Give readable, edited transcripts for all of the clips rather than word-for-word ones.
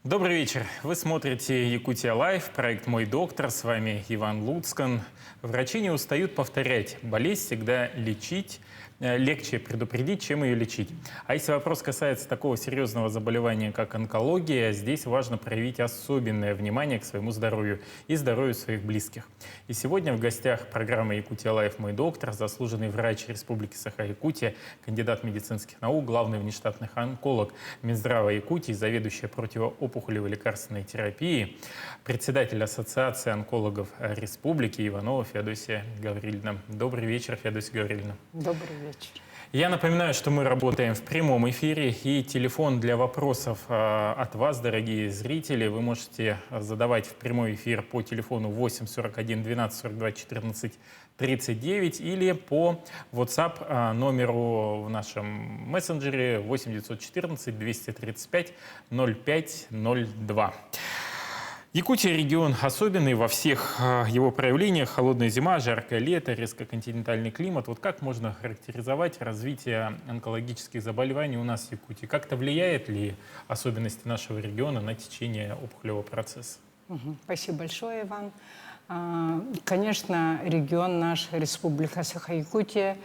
Добрый вечер. Вы смотрите «Якутия Лайв», проект «Мой доктор». С вами Иван Луцкан. Врачи не устают повторять: болезнь всегда легче предупредить, чем ее лечить. А если вопрос касается такого серьезного заболевания, как онкология, здесь важно проявить особенное внимание к своему здоровью и здоровью своих близких. И сегодня в гостях программы «Якутия Лайв. Мой доктор» заслуженный врач Республики Саха-Якутия, кандидат медицинских наук, главный внештатный онколог Минздрава Якутии, заведующая противоопухолевой лекарственной терапии, председатель Ассоциации онкологов Республики Иванова Феодосия Гавриловна. Добрый вечер, Феодосия Гавриловна. Добрый вечер. Я напоминаю, что мы работаем в прямом эфире, и телефон для вопросов от вас, дорогие зрители, вы можете задавать в прямой эфир по телефону 8 41 12 42 14 39 или по WhatsApp номеру в нашем мессенджере 8 914 235 05 02. Якутия — регион особенный во всех его проявлениях. Холодная зима, жаркое лето, резко континентальный климат. Вот как можно характеризовать развитие онкологических заболеваний у нас в Якутии? Как-то влияет ли особенности нашего региона на течение опухолевого процесса? Спасибо большое, Иван. Конечно, регион наш, Республика Саха-Якутия,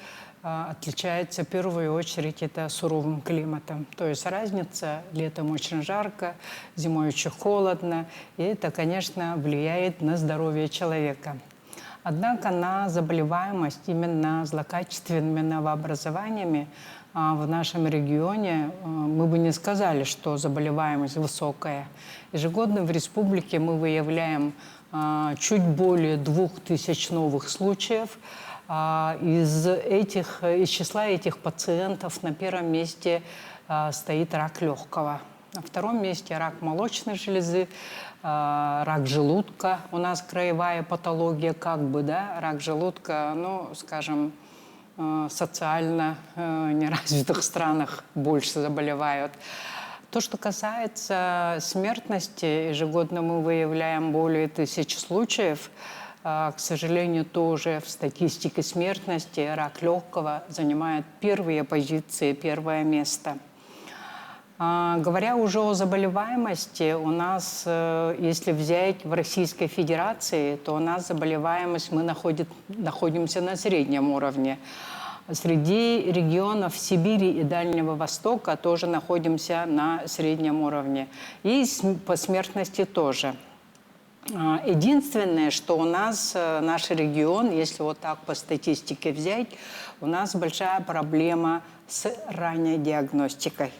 отличается в первую очередь это суровым климатом. То есть разница: летом очень жарко, зимой очень холодно. И это, конечно, влияет на здоровье человека. Однако на заболеваемость именно злокачественными новообразованиями в нашем регионе мы бы не сказали, что заболеваемость высокая. Ежегодно в республике мы выявляем чуть более 2000 новых случаев. Из числа этих пациентов на первом месте стоит рак легкого. На втором месте рак молочной железы, рак желудка. У нас краевая патология, рак желудка, скажем, социально неразвитых странах больше заболевают. То, что касается смертности, ежегодно мы выявляем более 1000 случаев. К сожалению, тоже в статистике смертности рак легкого занимает первые позиции, первое место. Говоря уже о заболеваемости, у нас, если взять в Российской Федерации, то у нас заболеваемость, мы находимся на среднем уровне. Среди регионов Сибири и Дальнего Востока тоже находимся на среднем уровне. И по смертности тоже. Единственное, что у нас, наш регион, если вот так по статистике взять, у нас большая проблема с ранней диагностикой.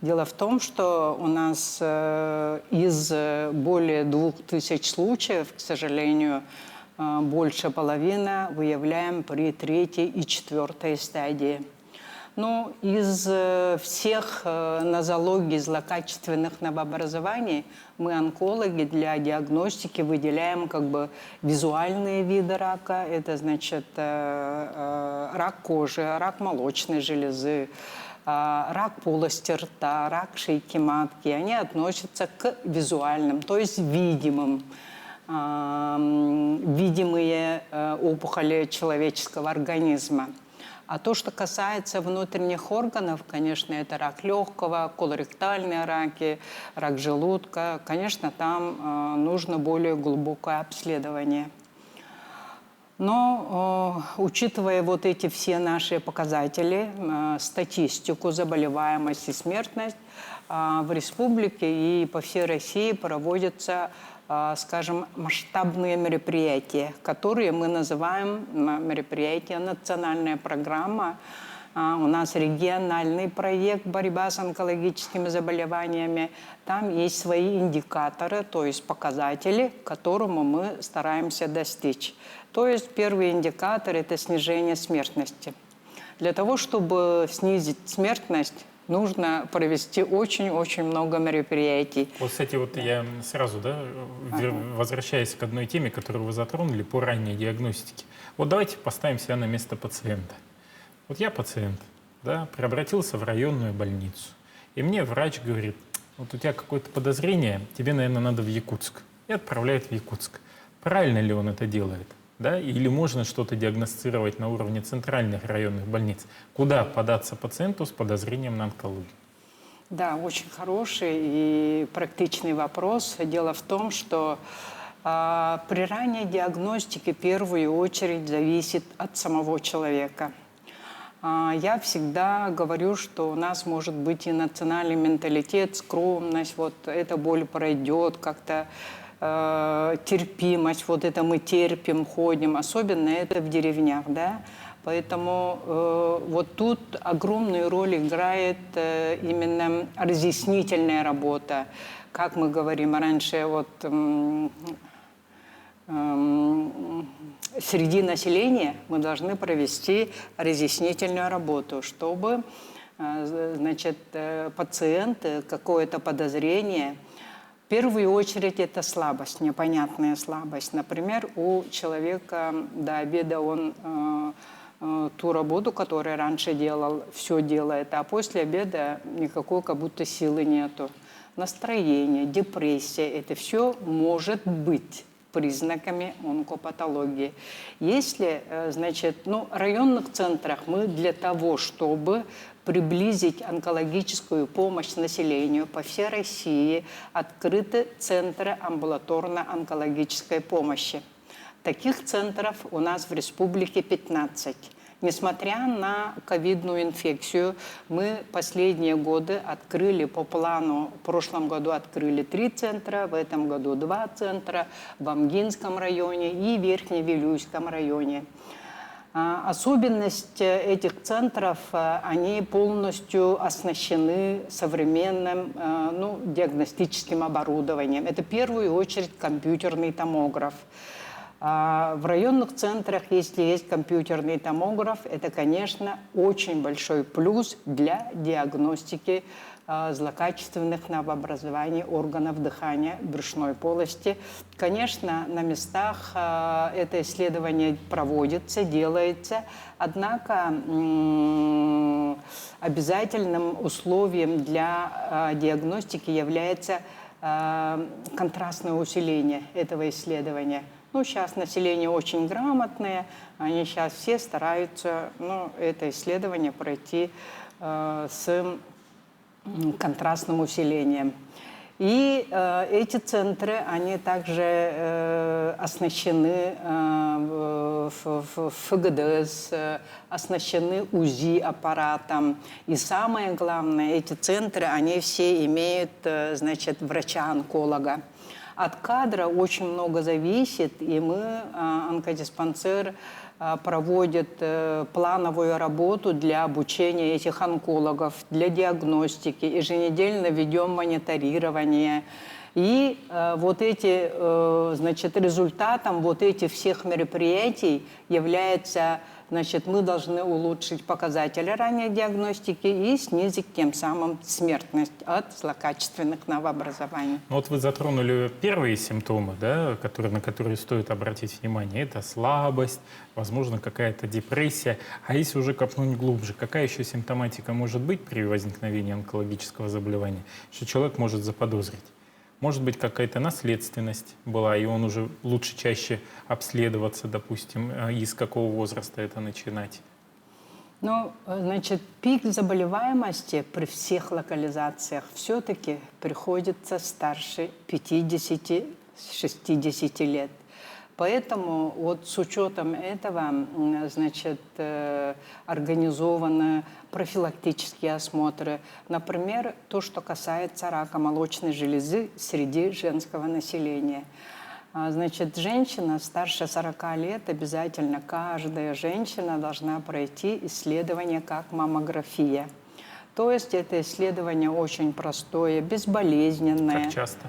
Дело в том, что у нас из более 2000 случаев, к сожалению, больше половины выявляем при 3-й и 4-й стадии. Но из всех нозологий злокачественных новообразований мы, онкологи, для диагностики выделяем визуальные виды рака. Это значит рак кожи, рак молочной железы, рак полости рта, рак шейки матки. Они относятся к визуальным, то есть видимые опухоли человеческого организма. А то, что касается внутренних органов, конечно, это рак легкого, колоректальные раки, рак желудка. Конечно, там нужно более глубокое обследование. Но, учитывая вот эти все наши показатели, статистику, заболеваемость и смертность, в республике и по всей России проводятся, скажем, масштабные мероприятия, которые мы называем мероприятия «Национальная программа». У нас региональный проект «Борьба с онкологическими заболеваниями». Там есть свои индикаторы, то есть показатели, к которому мы стараемся достичь. То есть первый индикатор – это снижение смертности. Для того, чтобы снизить смертность, нужно провести очень-очень много мероприятий. Вот, кстати, я сразу, возвращаясь к одной теме, которую вы затронули, по ранней диагностике. Вот давайте поставим себя на место пациента. Вот я пациент, обратился в районную больницу, и мне врач говорит: вот у тебя какое-то подозрение, тебе, наверное, надо в Якутск. И отправляет в Якутск. Правильно ли он это делает? Или можно что-то диагностировать на уровне центральных районных больниц? Куда податься пациенту с подозрением на онкологию? Да, очень хороший и практичный вопрос. Дело в том, что при ранней диагностике в первую очередь зависит от самого человека. Я всегда говорю, что у нас может быть и национальный менталитет, скромность, вот эта боль пройдет, как-то терпимость, вот это мы терпим, ходим, особенно это в деревнях, да. Поэтому вот тут огромную роль играет именно разъяснительная работа. Как мы говорим раньше, вот среди населения мы должны провести разъяснительную работу, чтобы, значит, пациенты какое-то подозрение, в первую очередь это слабость, непонятная слабость. Например, у человека до обеда он ту работу, которую раньше делал, все делает, а после обеда никакой как будто силы нету. Настроение, депрессия, это все может быть признаками онкопатологии. Если, значит, в районных центрах мы для того, чтобы приблизить онкологическую помощь населению по всей России, открыты центры амбулаторно-онкологической помощи. Таких центров у нас в республике 15. Несмотря на ковидную инфекцию, мы последние годы открыли по плану, в прошлом году открыли 3 центра, в этом году 2 центра в Амгинском районе и Верхневилюйском районе. Особенность этих центров, они полностью оснащены современным диагностическим оборудованием. Это в первую очередь компьютерный томограф. В районных центрах, если есть компьютерный томограф, это, конечно, очень большой плюс для диагностики злокачественных новообразований органов дыхания брюшной полости. Конечно, на местах это исследование проводится, делается, однако обязательным условием для диагностики является контрастное усиление этого исследования. Сейчас население очень грамотное, они сейчас все стараются это исследование пройти с контрастным усилением. И эти центры, они также оснащены ФГДС, оснащены УЗИ-аппаратом. И самое главное, эти центры, они все имеют, значит, врача-онколога. От кадра очень много зависит, и мы, онкодиспансер, проводит плановую работу для обучения этих онкологов, для диагностики. Еженедельно ведем мониторирование. И вот эти, значит, результатом вот этих всех мероприятий является, значит, мы должны улучшить показатели ранней диагностики и снизить тем самым смертность от злокачественных новообразований. Вот вы затронули первые симптомы, да, на которые стоит обратить внимание. Это слабость, возможно, какая-то депрессия. А если уже копнуть глубже, какая еще симптоматика может быть при возникновении онкологического заболевания, что человек может заподозрить? Может быть, какая-то наследственность была, и он уже лучше чаще обследоваться, допустим, и с какого возраста это начинать? Значит, пик заболеваемости при всех локализациях все-таки приходится старше 50-60 лет. Поэтому вот с учетом этого, значит, организованы профилактические осмотры. Например, то, что касается рака молочной железы среди женского населения. Значит, женщина старше 40 лет, обязательно каждая женщина должна пройти исследование как маммография. То есть это исследование очень простое, безболезненное. Как часто?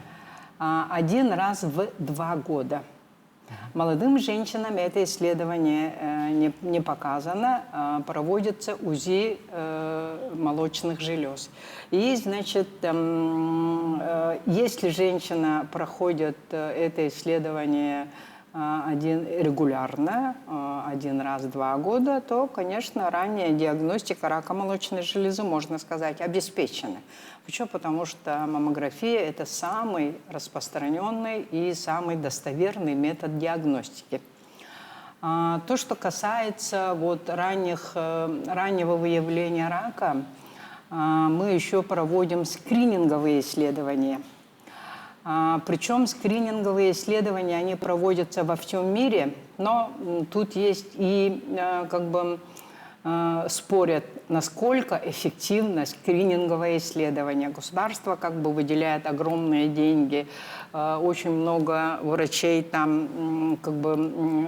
1 раз в 2 года. Молодым женщинам это исследование не показано, проводится УЗИ молочных желез. И, значит, если женщина проходит это исследование регулярно, 1 раз в 2 года, то, конечно, ранняя диагностика рака молочной железы, можно сказать, обеспечена. Почему? Потому что маммография – это самый распространенный и самый достоверный метод диагностики. То, что касается раннего выявления рака, мы еще проводим скрининговые исследования. Причем скрининговые исследования, они проводятся во всем мире, но тут есть и спорят, насколько эффективно скрининговое исследование. Государство выделяет огромные деньги, очень много врачей там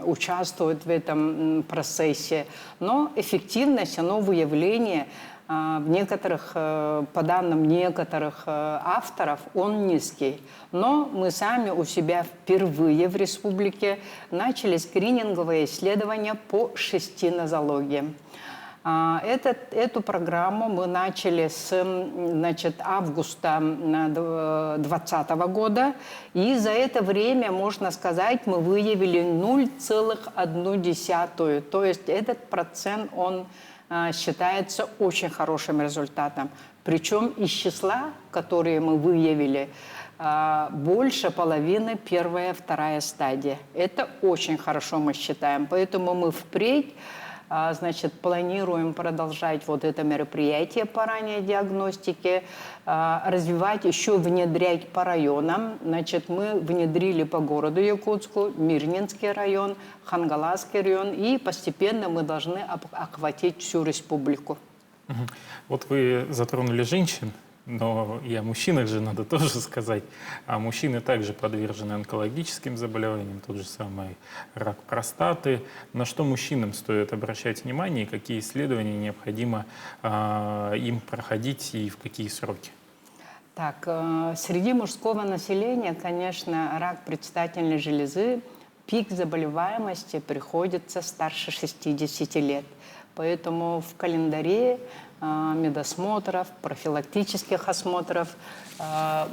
участвуют в этом процессе, но эффективность, выявление в некоторых, по данным некоторых авторов, он низкий. Но мы сами у себя впервые в республике начали скрининговые исследования по 6 нозологиям. Эту программу мы начали с августа 2020 года, и за это время, можно сказать, мы выявили 0,1. То есть этот процент, он считается очень хорошим результатом. Причем из числа, которые мы выявили, больше половины первая, вторая стадия. Это очень хорошо мы считаем. Поэтому мы впредь планируем продолжать это мероприятие по ранней диагностике, развивать, еще внедрять по районам. Мы внедрили по городу Якутску, Мирнинский район, Хангаласский район, и постепенно мы должны охватить всю республику. Вот вы затронули женщин, но и о мужчинах же надо тоже сказать. А мужчины также подвержены онкологическим заболеваниям, тот же самый рак простаты. На что мужчинам стоит обращать внимание и какие исследования необходимо им проходить и в какие сроки? Так, среди мужского населения, конечно, рак предстательной железы, пик заболеваемости приходится старше 60 лет. Поэтому в календаре медосмотров, профилактических осмотров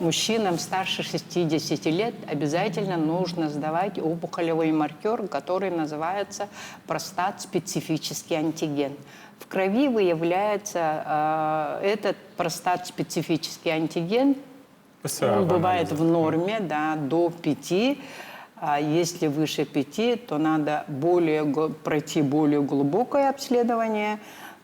мужчинам старше 60 лет обязательно нужно сдавать опухолевый маркер, который называется простат-специфический антиген. В крови выявляется этот простат-специфический антиген, он бывает в норме до 5. А если выше 5, то надо пройти более глубокое обследование.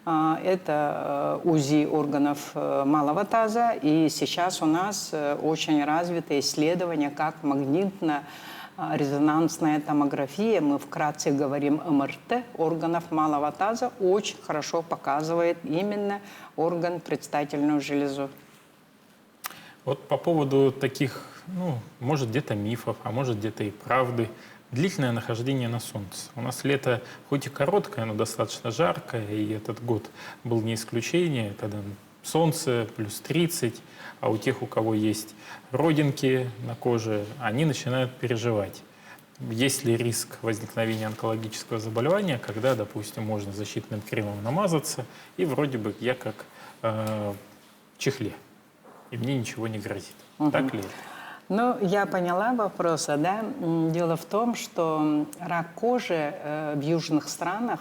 Это УЗИ органов малого таза. И сейчас у нас очень развито исследование, как магнитно-резонансная томография. Мы вкратце говорим МРТ органов малого таза. Очень хорошо показывает именно орган предстательную железу. Вот по поводу таких, может, где-то мифов, а может, где-то и правды. Длительное нахождение на солнце. У нас лето хоть и короткое, но достаточно жаркое, и этот год был не исключение, когда солнце плюс 30, а у тех, у кого есть родинки на коже, они начинают переживать. Есть ли риск возникновения онкологического заболевания, когда, допустим, можно защитным кремом намазаться, и вроде бы я как в чехле, и мне ничего не грозит. Так ли это? Я поняла вопрос. Дело в том, что рак кожи в южных странах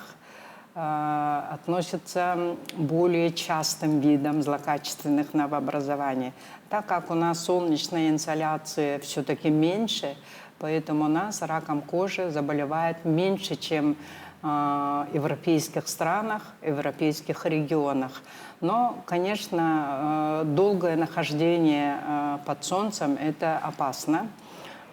относится более частым видом злокачественных новообразований. Так как у нас солнечная инсоляция все-таки меньше, поэтому у нас раком кожи заболевает меньше, чем в европейских странах, европейских регионах. Но, конечно, долгое нахождение под солнцем – это опасно.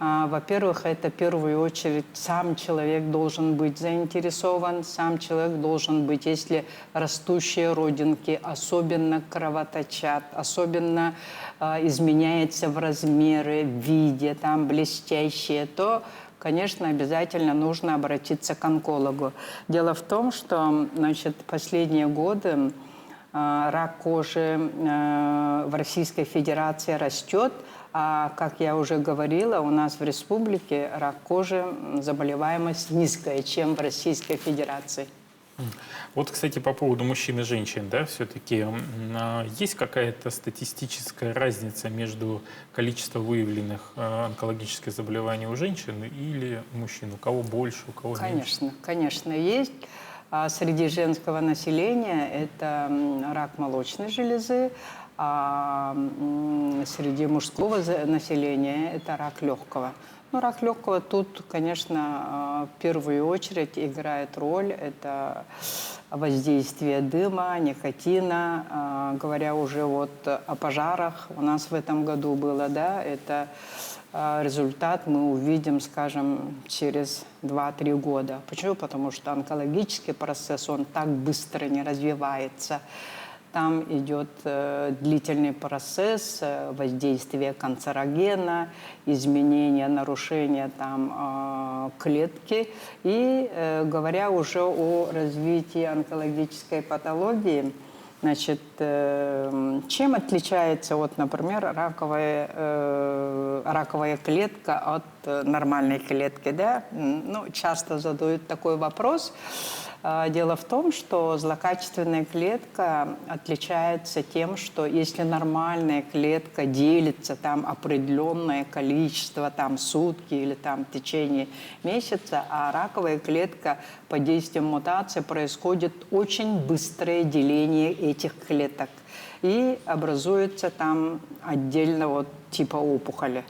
Во-первых, это в первую очередь сам человек должен быть заинтересован, сам человек должен быть, если растущие родинки особенно кровоточат, особенно изменяются в размеры, в виде, там блестящие, то, конечно, обязательно нужно обратиться к онкологу. Дело в том, что, последние годы рак кожи в Российской Федерации растет, а, как я уже говорила, у нас в республике рак кожи, заболеваемость низкая, чем в Российской Федерации. Вот, кстати, по поводу мужчин и женщин, все-таки есть какая-то статистическая разница между количеством выявленных онкологических заболеваний у женщин или мужчин? У кого больше, у кого меньше? Конечно, есть. Среди женского населения это рак молочной железы, а среди мужского населения это рак легкого. Ну, рак легкого тут, конечно, в первую очередь играет роль это воздействие дыма, никотина. Говоря уже вот о пожарах, у нас в этом году было, да, это результат мы увидим, скажем, через 2-3 года. Почему? Потому что онкологический процесс, он так быстро не развивается. Там идет длительный процесс воздействия канцерогена, изменения, нарушения там, клетки. И говоря уже о развитии онкологической патологии, значит, чем отличается, вот, например, раковая клетка от нормальной клетки? Да? Ну, часто задают такой вопрос. Дело в том, что злокачественная клетка отличается тем, что если нормальная клетка делится там определенное количество, там сутки или там в течение месяца, а раковая клетка под действием мутации происходит очень быстрое деление этих клеток. И образуется там отдельно вот типа опухоли.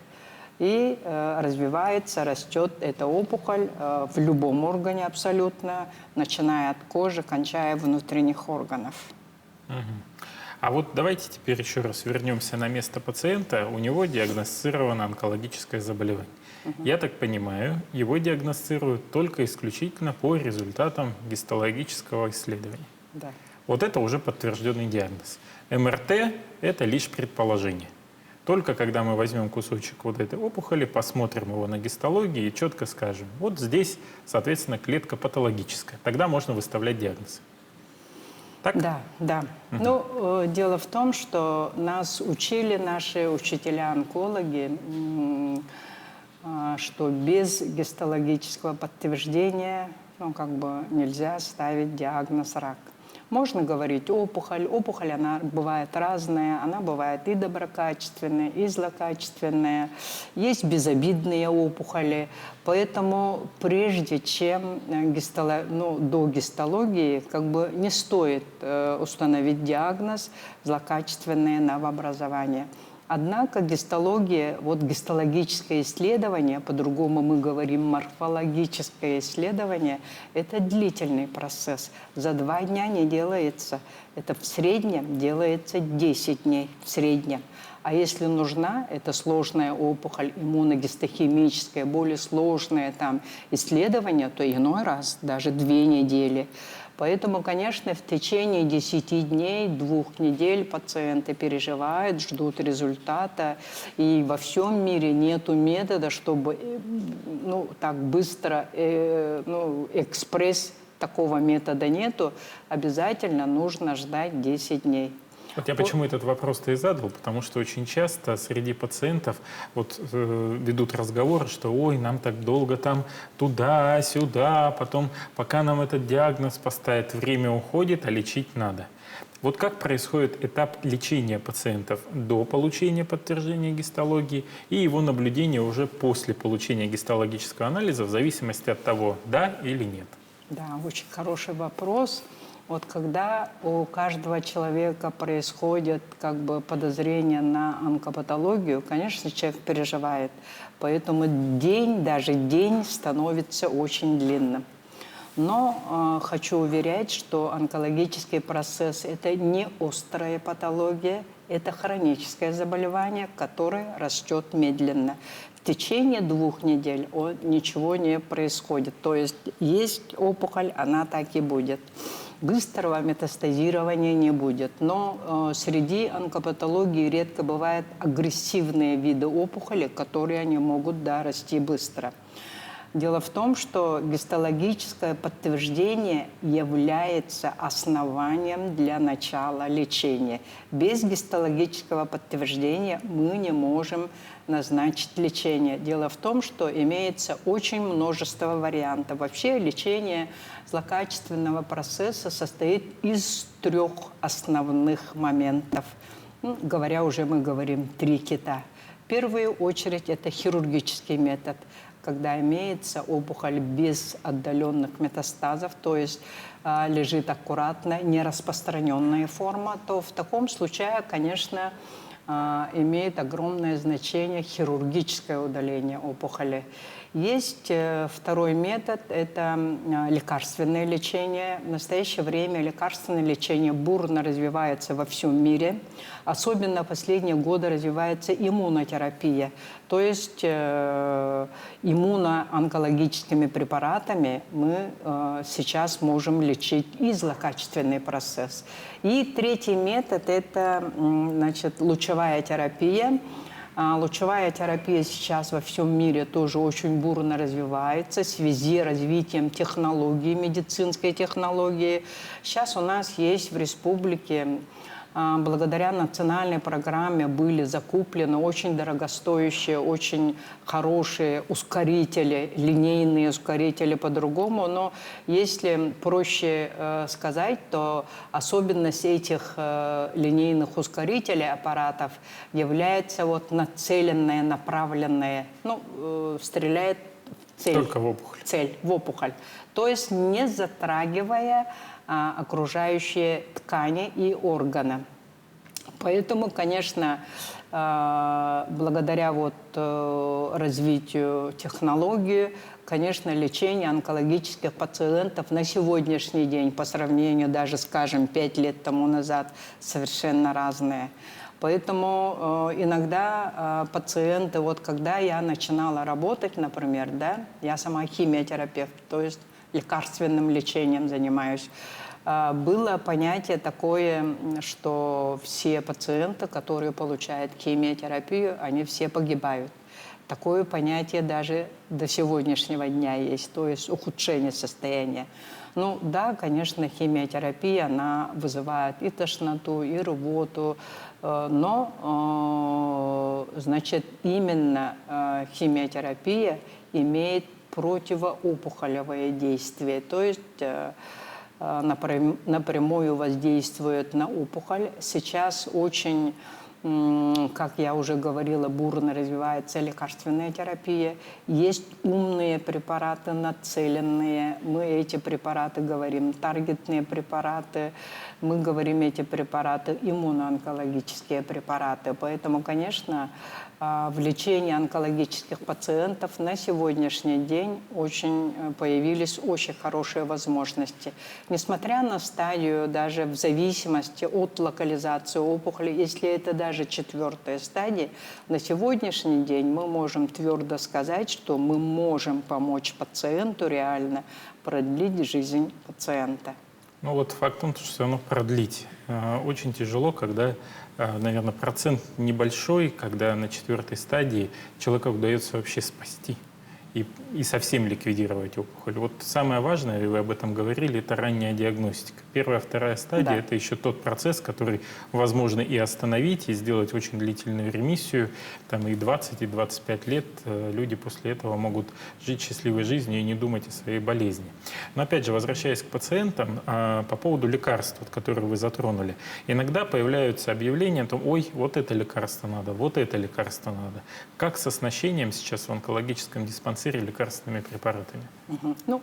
И развивается, растет эта опухоль в любом органе абсолютно, начиная от кожи, кончая внутренних органов. А вот давайте теперь еще раз вернемся на место пациента. У него диагностировано онкологическое заболевание. Я так понимаю, его диагностируют только исключительно по результатам гистологического исследования. Да. Вот это уже подтвержденный диагноз. МРТ – это лишь предположение. Только когда мы возьмем кусочек вот этой опухоли, посмотрим его на гистологии и четко скажем, вот здесь, соответственно, клетка патологическая. Тогда можно выставлять диагноз. Так? Да, да. Ну, дело в том, что нас учили наши учителя-онкологи, что без гистологического подтверждения, ну, как бы нельзя ставить диагноз рак. Можно говорить опухоль. Опухоль, она бывает разная. Она бывает и доброкачественная, и злокачественная. Есть безобидные опухоли. Поэтому прежде чем до гистологии как бы не стоит установить диагноз злокачественное новообразование. Однако гистология, вот гистологическое исследование, по-другому мы говорим морфологическое исследование, это длительный процесс. За 2 дня не делается. Это в среднем делается 10 дней в среднем. А если нужна, это сложная опухоль, иммуногистохимическое, более сложное там исследование, то иной раз даже 2 недели. Поэтому, конечно, в течение 10 дней, 2 недель пациенты переживают, ждут результата. И во всем мире нет метода, чтобы так быстро, экспресс такого метода нету. Обязательно нужно ждать 10 дней. Вот я почему этот вопрос-то и задал, потому что очень часто среди пациентов ведут разговоры, что ой, нам так долго там туда-сюда, потом пока нам этот диагноз поставят, время уходит, а лечить надо. Вот как происходит этап лечения пациентов до получения подтверждения гистологии и его наблюдение уже после получения гистологического анализа в зависимости от того, да или нет? Да, очень хороший вопрос. Вот когда у каждого человека происходит как бы подозрение на онкопатологию, конечно, человек переживает. Поэтому даже день становится очень длинным. Но хочу уверять, что онкологический процесс – это не острая патология, это хроническое заболевание, которое растет медленно. В течение 2 недель ничего не происходит. То есть опухоль, она так и будет. Быстрого метастазирования не будет. Но среди онкопатологии редко бывают агрессивные виды опухоли, которые они могут расти быстро. Дело в том, что гистологическое подтверждение является основанием для начала лечения. Без гистологического подтверждения мы не можем назначить лечение. Дело в том, что имеется очень множество вариантов. Вообще лечение злокачественного процесса состоит из 3 основных моментов. Мы говорим 3 кита. В первую очередь это хирургический метод, когда имеется опухоль без отдаленных метастазов, то есть лежит аккуратно, нераспространенная форма, то в таком случае, конечно, имеет огромное значение хирургическое удаление опухоли. Есть второй метод – это лекарственное лечение. В настоящее время лекарственное лечение бурно развивается во всем мире. Особенно в последние годы развивается иммунотерапия. То есть иммуноонкологическими препаратами мы сейчас можем лечить и злокачественный процесс. И третий метод – это лучевая терапия. Лучевая терапия сейчас во всем мире тоже очень бурно развивается в связи с развитием технологий, медицинской технологии. Сейчас у нас есть в республике, благодаря национальной программе, были закуплены очень дорогостоящие, очень хорошие ускорители, линейные ускорители по-другому. Но если проще сказать, то особенность этих линейных ускорителей аппаратов является нацеленное, направленное, стреляет в цель. Только в опухоль. Цель, в опухоль. То есть не затрагивая окружающие ткани и органы. Поэтому, конечно, благодаря развитию технологий, конечно, лечение онкологических пациентов на сегодняшний день по сравнению даже, скажем, 5 лет тому назад совершенно разные. Поэтому иногда пациенты, когда я начинала работать, например, я сама химиотерапевт, то есть лекарственным лечением занимаюсь, было понятие такое, что все пациенты, которые получают химиотерапию, они все погибают. Такое понятие даже до сегодняшнего дня есть, то есть ухудшение состояния. Ну да, конечно, химиотерапия, она вызывает и тошноту, и рвоту, но, именно химиотерапия имеет противоопухолевое действие, то есть напрямую воздействует на опухоль. Сейчас очень, как я уже говорила, бурно развивается лекарственная терапия. Есть умные препараты, нацеленные. Мы эти препараты говорим таргетные препараты. Мы говорим эти препараты иммуноонкологические препараты. Поэтому, конечно, в лечении онкологических пациентов на сегодняшний день появились очень хорошие возможности. Несмотря на стадию, даже в зависимости от локализации опухоли, если это даже 4-я стадия, на сегодняшний день мы можем твердо сказать, что мы можем помочь пациенту реально продлить жизнь пациента. Факт в том, что все равно продлить очень тяжело, когда, наверное, процент небольшой, когда на 4-й стадии человека удается вообще спасти и совсем ликвидировать опухоль. Самое важное, и вы об этом говорили, это ранняя диагностика. 1-я, 2-я стадия – это еще тот процесс, который возможно и остановить, и сделать очень длительную ремиссию. И 20, и 25 лет люди после этого могут жить счастливой жизнью и не думать о своей болезни. Но опять же, возвращаясь к пациентам, по поводу лекарств, которые вы затронули, иногда появляются объявления о том, ой, вот это лекарство надо, вот это лекарство надо. Как с оснащением сейчас в онкологическом диспансере лекарственными препаратами?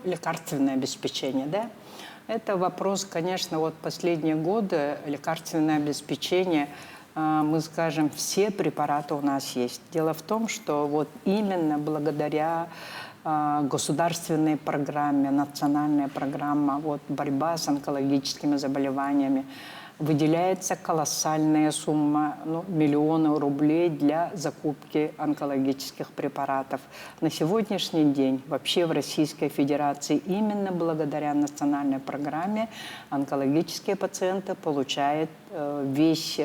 Лекарственное обеспечение, да? Это вопрос, конечно, последние годы лекарственное обеспечение, мы скажем, все препараты у нас есть. Дело в том, что именно благодаря государственной программе, национальная программа борьба с онкологическими заболеваниями, выделяется колоссальная сумма, миллионы рублей для закупки онкологических препаратов. На сегодняшний день вообще в Российской Федерации именно благодаря национальной программе онкологические пациенты получают весь,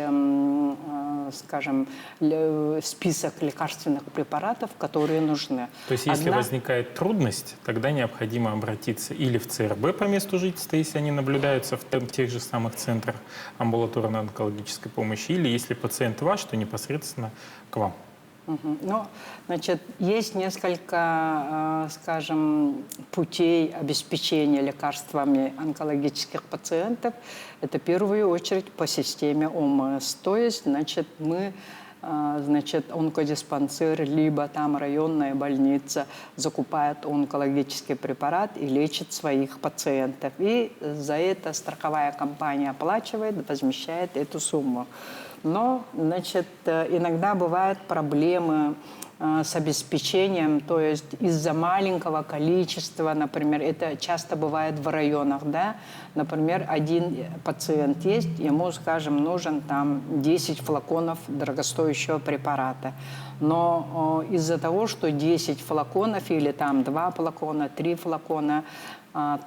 список лекарственных препаратов, которые нужны. То есть если возникает трудность, тогда необходимо обратиться или в ЦРБ по месту жительства, если они наблюдаются в тех же самых центрах амбулаторной онкологической помощи, или если пациент ваш, то непосредственно к вам. Есть несколько, путей обеспечения лекарствами онкологических пациентов. Это в первую очередь по системе ОМС. То есть, мы значит, онкодиспансер, либо там районная больница закупает онкологический препарат и лечит своих пациентов. И за это страховая компания оплачивает, возмещает эту сумму. Но, значит, иногда бывают проблемы с обеспечением, то есть из-за маленького количества, например, это часто бывает в районах, да, например, один пациент есть, ему, скажем, нужен там 10 флаконов дорогостоящего препарата, но из-за того, что 10 флаконов или там 2 флакона, 3 флакона,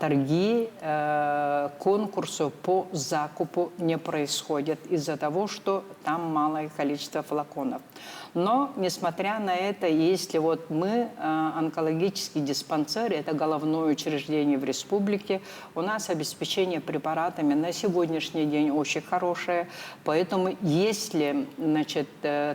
торги, конкурсу по закупу не происходят из-за того, что там малое количество флаконов. Но, несмотря на это, если вот мы, онкологический диспансер, это головное учреждение в республике, у нас обеспечение препаратами на сегодняшний день очень хорошее, поэтому если, значит,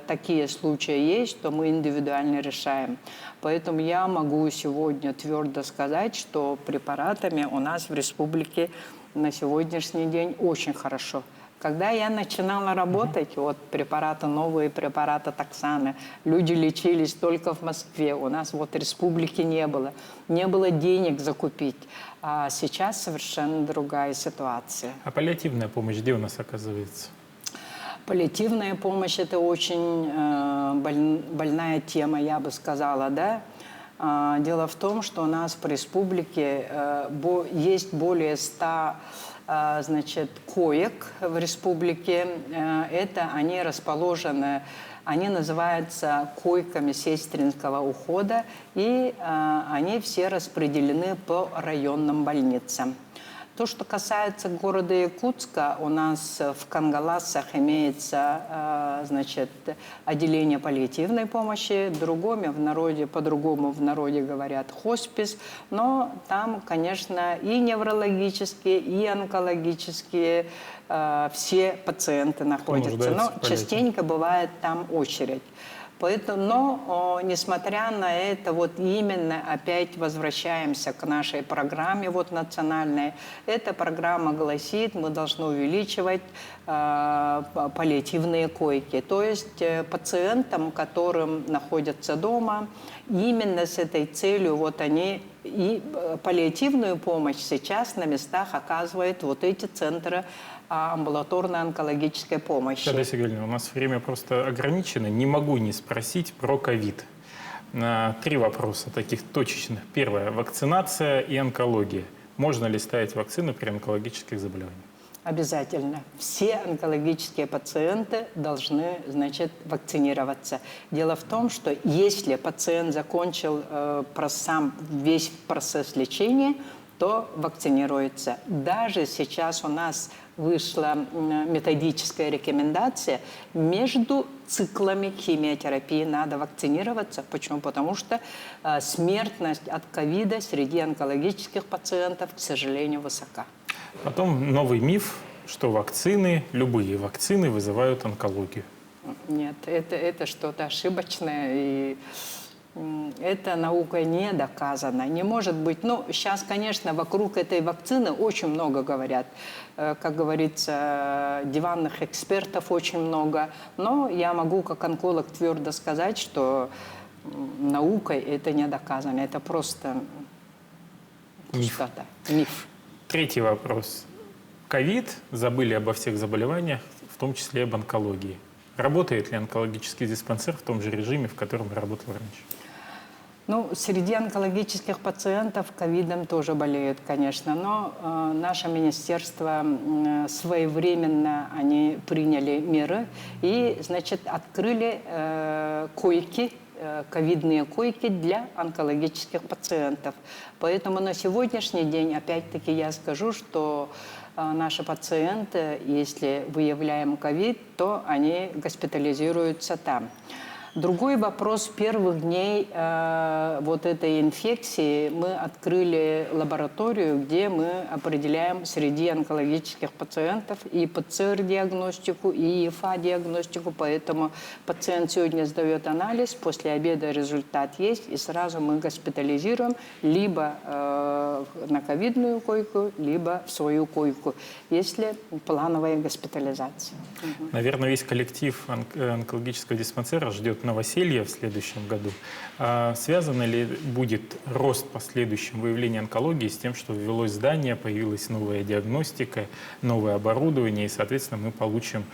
такие случаи есть, то мы индивидуально решаем. Поэтому я могу сегодня твердо сказать, что препаратами у нас в республике на сегодняшний день очень хорошо. Когда я начинала работать, вот препараты, новые препараты Токсаны, люди лечились только в Москве, у нас вот республики не было денег закупить. А сейчас совершенно другая ситуация. А паллиативная помощь где у нас оказывается? Паллиативная помощь – это очень больная тема, я бы сказала, да. Дело в том, что у нас в республике есть более 100 значит, коек в республике. Это они расположены, они называются койками сестринского ухода, и они все распределены по районным больницам. То, что касается города Якутска, у нас в Кангаласах имеется, значит, отделение паллиативной помощи, по-другому в народе говорят хоспис, но там, конечно, и неврологические, и онкологические все пациенты находятся, но частенько бывает там очередь. Поэтому, но, несмотря на это, вот именно опять возвращаемся к нашей программе вот национальной. Эта программа гласит, мы должны увеличивать паллиативные койки. То есть пациентам, которым находятся дома, именно с этой целью вот они и паллиативную помощь сейчас на местах оказывают вот эти центры амбулаторной онкологической помощи. Таисия Георгиевна, у нас время просто ограничено. Не могу не спросить про ковид. 3 вопроса таких точечных. Первое. Вакцинация и онкология. Можно ли ставить вакцины при онкологических заболеваниях? Обязательно. Все онкологические пациенты должны, значит, вакцинироваться. Дело в том, что если пациент закончил весь процесс лечения, то вакцинируется. Даже сейчас у нас вышла методическая рекомендация, между циклами химиотерапии надо вакцинироваться. Почему? Потому что смертность от ковида среди онкологических пациентов, к сожалению, высока. Потом новый миф, что вакцины, любые вакцины вызывают онкологию. Нет, это что-то ошибочное, и это наукой не доказано. Не может быть. Ну, сейчас, конечно, вокруг этой вакцины очень много говорят. Как говорится, диванных экспертов очень много. Но я могу как онколог твердо сказать, что наукой это не доказано. Это просто что-то. Миф. 3-й вопрос. Ковид, забыли обо всех заболеваниях, в том числе об онкологии. Работает ли онкологический диспансер в том же режиме, в котором работал раньше? Ну, среди онкологических пациентов ковидом тоже болеют, конечно, но наше министерство своевременно они приняли меры и, значит, открыли койки, ковидные койки для онкологических пациентов. Поэтому на сегодняшний день, опять-таки, я скажу, что наши пациенты, если выявляем ковид, то они госпитализируются там. Другой вопрос. С первых дней вот этой инфекции мы открыли лабораторию, где мы определяем среди онкологических пациентов и ПЦР-диагностику, и ЕФА-диагностику. Поэтому пациент сегодня сдает анализ, после обеда результат есть, и сразу мы госпитализируем либо на ковидную койку, либо в свою койку, если плановая госпитализация. Наверное, весь коллектив онкологического диспансера ждет новоселья в следующем году. Связано ли будет рост по следующему выявлению онкологии с тем, что ввелось здание, появилась новая диагностика, новое оборудование, и, соответственно, мы получим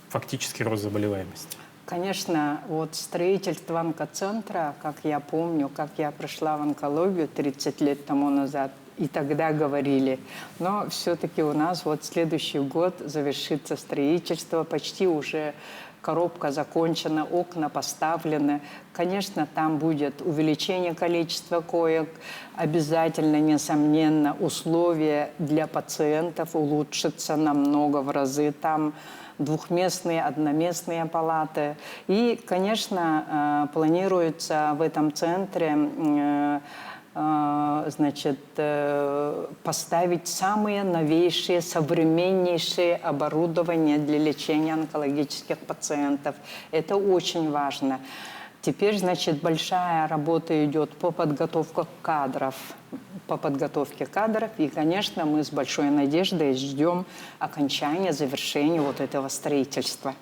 фактически рост заболеваемости? Конечно, вот строительство онкоцентра, как я помню, как я пришла в онкологию 30 лет тому назад, и тогда говорили, но все-таки у нас вот следующий год завершится строительство, почти уже коробка закончена, окна поставлены. Конечно, там будет увеличение количества коек, обязательно, несомненно, условия для пациентов улучшатся намного в разы. Там двухместные, одноместные палаты. И, конечно, планируется в этом центре значит, поставить самые новейшие, современнейшие оборудования для лечения онкологических пациентов. Это очень важно. Теперь, значит, большая работа идет по подготовке кадров. И, конечно, мы с большой надеждой ждем окончания, завершения вот этого строительства.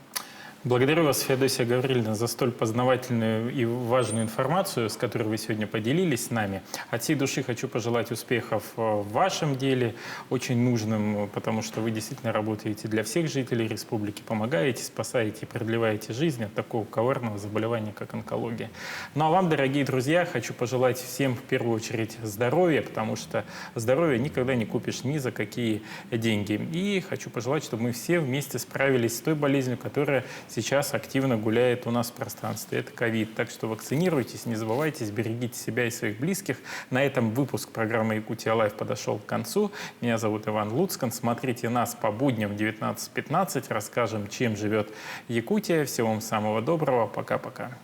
Благодарю вас, Феодосия Гавриловна, за столь познавательную и важную информацию, с которой вы сегодня поделились с нами. От всей души хочу пожелать успехов в вашем деле, очень нужным, потому что вы действительно работаете для всех жителей республики, помогаете, спасаете и продлеваете жизнь от такого коварного заболевания, как онкология. Ну а вам, дорогие друзья, хочу пожелать всем в первую очередь здоровья, потому что здоровье никогда не купишь ни за какие деньги. И хочу пожелать, чтобы мы все вместе справились с той болезнью, которая сейчас активно гуляет у нас в пространстве. Это ковид. Так что вакцинируйтесь, не забывайте, берегите себя и своих близких. На этом выпуск программы «Якутия Лайв» подошел к концу. Меня зовут Иван Луцкан. Смотрите нас по будням в 19:15. Расскажем, чем живет Якутия. Всего вам самого доброго. Пока-пока.